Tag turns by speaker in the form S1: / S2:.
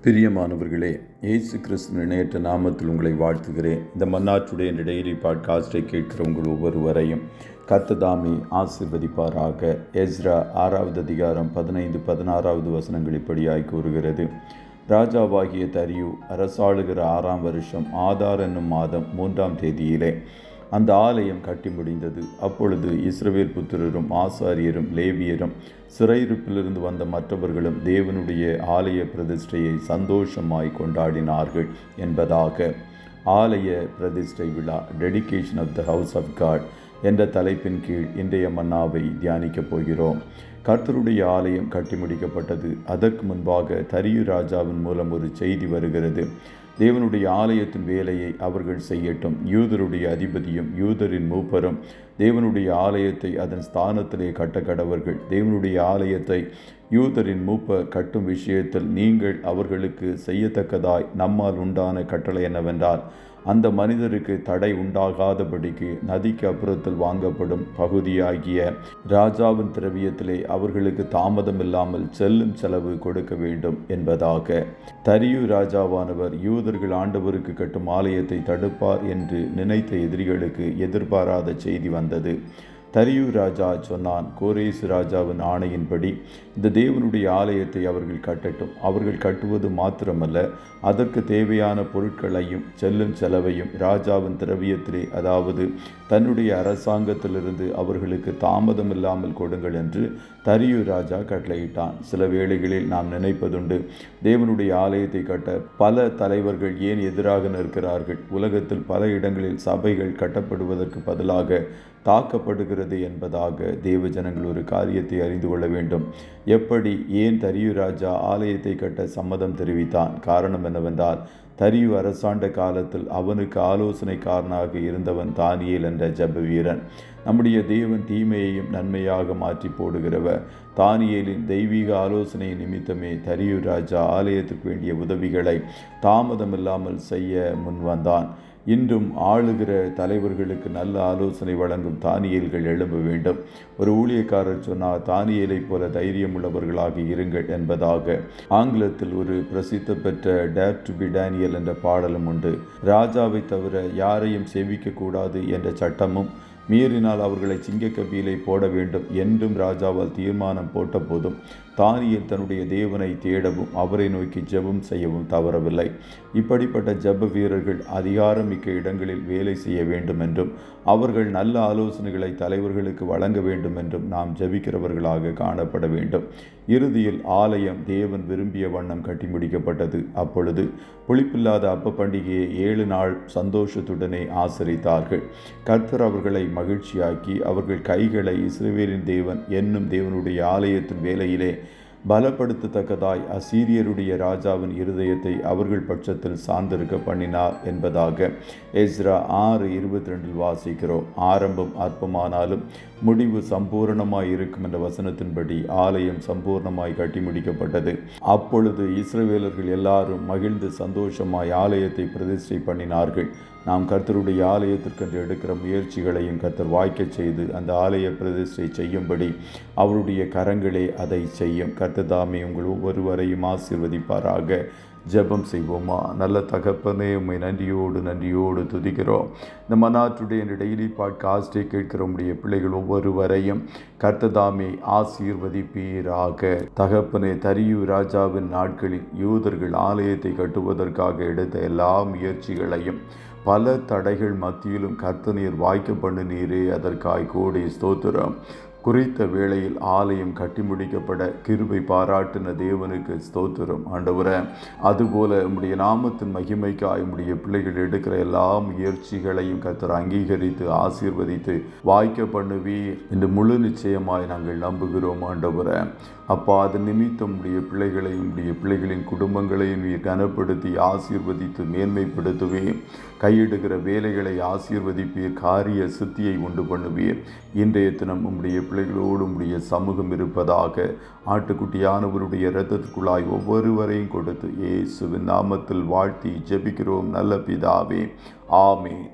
S1: பிரியமானவர்களே, இயேசு கிறிஸ்துவின் நேற்ற நாமத்தில் உங்களை வாழ்த்துகிறேன். இந்த மன்னாற்றுடைய இந்த டெய்லி பாட்காஸ்டை கேட்கிற உங்கள் ஒவ்வொருவரையும் கர்த்தர் ஆசீர்வதிப்பாராக. எஸ்ரா 6வது அதிகாரம் 15-16 வசனங்கள் இப்படியாய் கூறுகிறது. ராஜாவாகிய தரியு அரசாளுகிற 6ஆம் வருஷம் ஆதார் என்னும் மாதம் 3ஆம் தேதியிலே அந்த ஆலயம் கட்டி முடிந்தது. அப்பொழுது இஸ்ரவேல் புத்திரரும் ஆசாரியரும் லேவியரும் சிறையிருப்பிலிருந்து வந்த மற்றவர்களும் தேவனுடைய ஆலய பிரதிஷ்டையை சந்தோஷமாய் கொண்டாடினார்கள் என்பதாக ஆலய பிரதிஷ்டை விழா, dedication of the house of God என்ற தலைப்பின் கீழ் இன்றைய மன்னாவை தியானிக்கப் போகிறோம். கர்த்தருடைய ஆலயம் கட்டி முடிக்கப்பட்டது. அதற்கு முன்பாக தரியு ராஜாவின் மூலம் ஒரு செய்தி வருகிறது. தேவனுடைய ஆலயத்தின் வேலையை அவர்கள் செய்யட்டும். யூதருடைய அதிபதியும் யூதரின் மூப்பரும் தேவனுடைய ஆலயத்தை அதன் ஸ்தானத்திலே கட்டக்கடவர்கள். தேவனுடைய ஆலயத்தை யூதரின் மூப்பர் கட்டும் விஷயத்தில் நீங்கள் அவர்களுக்கு செய்யத்தக்கதாய் நம்மால் உண்டான கட்டளை என்னவென்றால், அந்த மனிதருக்கு தடை உண்டாகாதபடிக்கு நதிக்கு அப்புறத்தில் வாங்கப்படும் பகுதியாகிய ராஜாவின் திரவியத்திலே அவர்களுக்கு தாமதமில்லாமல் செல்லும் செலவு கொடுக்க வேண்டும் என்பதாக. தரியு ராஜாவானவர் யூதர்கள் ஆண்டவருக்கு கட்டும் ஆலயத்தை தடுப்பார் என்று நினைத்த எதிரிகளுக்கு எதிர்பாராத செய்தி வந்தது. தரியு ராஜா சொன்னான், கோரேசு ராஜாவின் ஆணையின்படி இந்த தேவனுடைய ஆலயத்தை அவர்கள் கட்டட்டும். அவர்கள் கட்டுவது மாத்திரமல்ல, அதற்கு தேவையான பொருட்களையும் செல்லும் செலவையும் ராஜாவின் திரவியத்திலே, அதாவது தன்னுடைய அரசாங்கத்திலிருந்து அவர்களுக்கு தாமதமில்லாமல் கொடுங்கள் என்று தரியு ராஜா கட்டளையிட்டான். சில வேளைகளில் நாம் நினைப்பதுண்டு, தேவனுடைய ஆலயத்தை கட்ட பல தலைவர்கள் ஏன் எதிராக நிற்கிறார்கள்? உலகத்தில் பல இடங்களில் சபைகள் கட்டப்படுவதற்கு பதிலாக தாக்கப்படுகிறது என்பதாக தேவ ஜனங்கள் ஒரு காரியத்தை அறிந்து கொள்ள வேண்டும். எப்படி, ஏன் தரியு ராஜா ஆலயத்தை கட்ட சம்மதம் தெரிவித்தான்? காரணம் என்னவென்றால், தரியு அரசாண்ட காலத்தில் அவனுக்கு ஆலோசனைக்காரனாக இருந்தவன் தானியேல் என்ற ஜெப வீரன். நம்முடைய தேவன் தீமையையும் நன்மையாக மாற்றி போடுகிறவர். தானியேலின் தெய்வீக ஆலோசனை நிமித்தமே தரியு ராஜா ஆலயத்துக்கு வேண்டிய உதவிகளை தாமதமில்லாமல் செய்ய முன்வந்தான். இன்றும் ஆளுகிற தலைவர்களுக்கு நல்ல ஆலோசனை வழங்கும் தானியேல்கள் எழும்ப வேண்டும். ஒரு ஊழியக்காரர் சொன்னார், தானியேலை போல தைரியம் உள்ளவர்களாக இருங்கள் என்பதாக. ஆங்கிலத்தில் ஒரு பிரசித்த பெற்ற டேர் டு பி டேனியல் என்ற பாடலும் உண்டு. ராஜாவை தவிர யாரையும் சேவிக்கக்கூடாது என்ற சட்டமும், மீறினால் அவர்களை சிங்கக்கபியிலே போட வேண்டும் என்றும் ராஜாவால் தீர்மானம் போட்ட போதும் தானியேல் தன்னுடைய தேவனை தேடவும் அவரை நோக்கி ஜெபம் செய்யவும் தவறவில்லை. இப்படிப்பட்ட ஜெப வீரர்கள் அதிகாரமிக்க இடங்களில் வேலை செய்ய வேண்டும் என்றும் அவர்கள் நல்ல ஆலோசனைகளை தலைவர்களுக்கு வழங்க வேண்டும் என்றும் நாம் ஜெபிக்கிறவர்களாக காணப்பட வேண்டும். இறுதியில் ஆலயம் தேவன் விரும்பிய வண்ணம் கட்டி முடிக்கப்பட்டது. அப்பொழுது புளிப்பில்லாத அப்ப பண்டிகையை 7 நாள் சந்தோஷத்துடனே ஆசரித்தார்கள். கர்த்தர் அவர்களை மகிழ்ச்சியாக்கி அவர்கள் கைகளை இஸ்ரவேலின் தேவன் என்னும் தேவனுடைய ஆலயத்தின் வேலையிலே பலப்படுத்தத்தக்கதாய் அசீரியருடைய ராஜாவின் இருதயத்தை அவர்கள் பட்சத்தில் சார்ந்திருக்க பண்ணினார் என்பதாக எஸ்ரா 6:22 வாசிக்கிறோம். ஆரம்பம் அற்பமானாலும் முடிவு சம்பூர்ணமாய் இருக்கும் என்ற வசனத்தின்படி ஆலயம் சம்பூர்ணமாய் கட்டி முடிக்கப்பட்டது. அப்பொழுது இஸ்ரவேலர்கள் எல்லாரும் மகிழ்ந்து சந்தோஷமாய் ஆலயத்தை பிரதிஷ்டை பண்ணினார்கள். நாம் கர்த்தருடைய ஆலயத்திற்கென்று எடுக்கிற முயற்சிகளையும் கர்த்தர் வாய்க்கச் செய்து அந்த ஆலய பிரதிஷ்டை செய்யும்படி அவருடைய கரங்களே அதை செய்யும். கர்த்தர் தாமே உங்கள் ஒவ்வொருவரையும் ஆசீர்வதிப்பாராக. ஜெபம் செய்வோமா? நல்ல தகப்பனே, உம்மை நன்றியோடு துதிக்கிறோம். இந்த மன்னாற்றுடைய டெய்லி பாட்காஸ்டை கேட்கிற உடைய பிள்ளைகள் ஒவ்வொருவரையும் கர்த்தர் தாமே ஆசீர்வதிப்பீராக. தகப்பனே, தரியு ராஜாவின் நாட்களில் யூதர்கள் ஆலயத்தை கட்டுவதற்காக எடுத்த எல்லா முயற்சிகளையும் பல தடைகள் மத்தியிலும் கர்த்தர் நீர் வாய்க்க பண்ணினீரே, அதற்காய் கோடி ஸ்தோத்திரம். குறித்த வேளையில் ஆலயம் கட்டி முடிக்கப்பட கிருபை பாராட்டின தேவனுக்கு ஸ்தோத்திரம் ஆண்டவரே. அதுபோல உம்முடைய நாமத்தின் மகிமைக்காய் உம்முடைய பிள்ளைகள் எடுக்கிற எல்லா முயற்சிகளையும் கர்த்தர் அங்கீகரித்து ஆசீர்வதித்து வாய்க்க பண்ணுவீர் என்று முழு நிச்சயமாய் நாங்கள் நம்புகிறோம் ஆண்டவரே. அப்பா, அது நிமித்தம் உடைய பிள்ளைகளையும் உடைய பிள்ளைகளின் குடும்பங்களையும் நீர் கனப்படுத்தி ஆசீர்வதித்து மேன்மைப்படுத்துவீர். கையிடுகிற வேலைகளை ஆசீர்வதிப்பீர். காரிய சித்தியை உண்டு பண்ணுவீர். இன்றைய தினம் உம்முடைய பிள்ளைகளோடு உம்முடைய சமூகம் இருப்பதாக. ஆட்டுக்குட்டியானவருடைய இரத்தத்துக்குள்ளாய் ஒவ்வொருவரையும் கொடுத்து இயேசுவின் நாமத்தில் வாழ்த்தி ஜெபிக்கிறோம் நல்ல பிதாவே. ஆமென்.